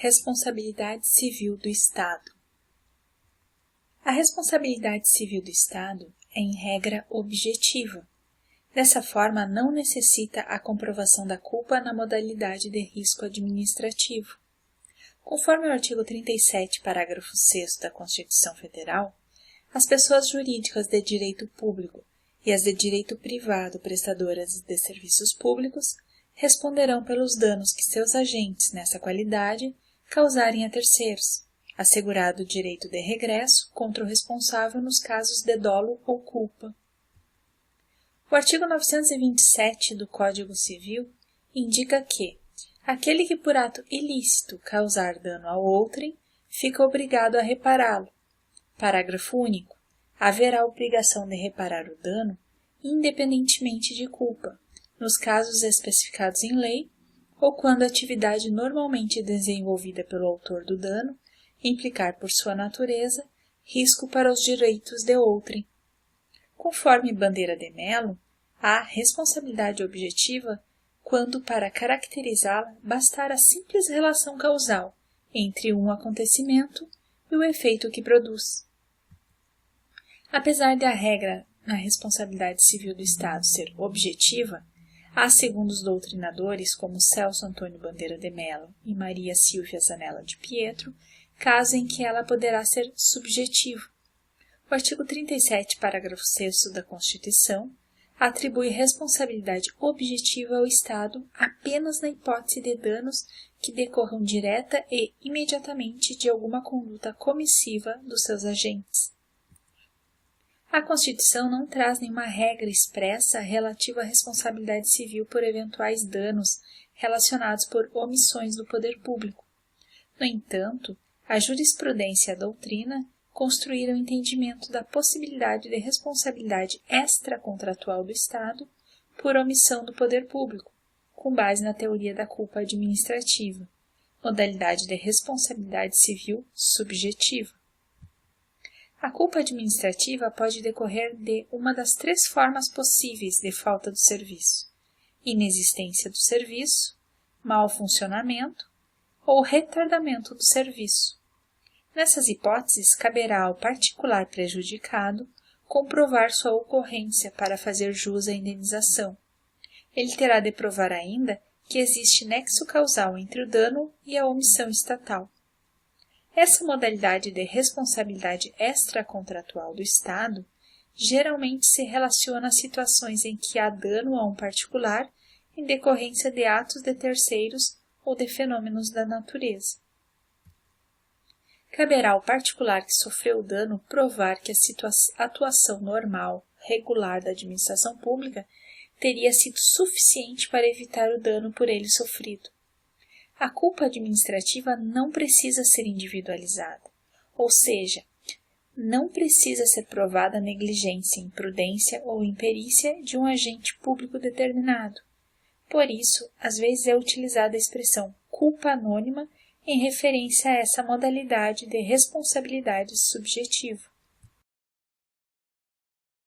Responsabilidade civil do Estado. A responsabilidade civil do Estado é, em regra, objetiva. Dessa forma, não necessita a comprovação da culpa na modalidade de risco administrativo. Conforme o artigo 37, parágrafo 6º da Constituição Federal, as pessoas jurídicas de direito público e as de direito privado prestadoras de serviços públicos responderão pelos danos que seus agentes, nessa qualidade, causarem a terceiros, assegurado o direito de regresso contra o responsável nos casos de dolo ou culpa. O artigo 927 do Código Civil indica que aquele que por ato ilícito causar dano a outrem fica obrigado a repará-lo. Parágrafo único. Haverá obrigação de reparar o dano independentemente de culpa, nos casos especificados em lei ou quando a atividade normalmente desenvolvida pelo autor do dano implicar por sua natureza risco para os direitos de outrem. Conforme Bandeira de Mello, há responsabilidade objetiva quando, para caracterizá-la, bastar a simples relação causal entre um acontecimento e o efeito que produz. Apesar de a regra na responsabilidade civil do Estado ser objetiva, há, segundo os doutrinadores como Celso Antônio Bandeira de Mello e Maria Silvia Zanella de Pietro, casos em que ela poderá ser subjetiva. O artigo 37, parágrafo 6º da Constituição, atribui responsabilidade objetiva ao Estado apenas na hipótese de danos que decorram direta e imediatamente de alguma conduta comissiva dos seus agentes. A Constituição não traz nenhuma regra expressa relativa à responsabilidade civil por eventuais danos relacionados por omissões do poder público. No entanto, a jurisprudência e a doutrina construíram o entendimento da possibilidade de responsabilidade extracontratual do Estado por omissão do poder público, com base na teoria da culpa administrativa, modalidade de responsabilidade civil subjetiva. A culpa administrativa pode decorrer de uma das três formas possíveis de falta do serviço: inexistência do serviço, mau funcionamento ou retardamento do serviço. Nessas hipóteses, caberá ao particular prejudicado comprovar sua ocorrência para fazer jus à indenização. Ele terá de provar ainda que existe nexo causal entre o dano e a omissão estatal. Essa modalidade de responsabilidade extracontratual do Estado geralmente se relaciona a situações em que há dano a um particular em decorrência de atos de terceiros ou de fenômenos da natureza. Caberá ao particular que sofreu o dano provar que a atuação normal, regular da administração pública teria sido suficiente para evitar o dano por ele sofrido. A culpa administrativa não precisa ser individualizada, ou seja, não precisa ser provada a negligência, imprudência ou imperícia de um agente público determinado. Por isso, às vezes é utilizada a expressão culpa anônima em referência a essa modalidade de responsabilidade subjetiva.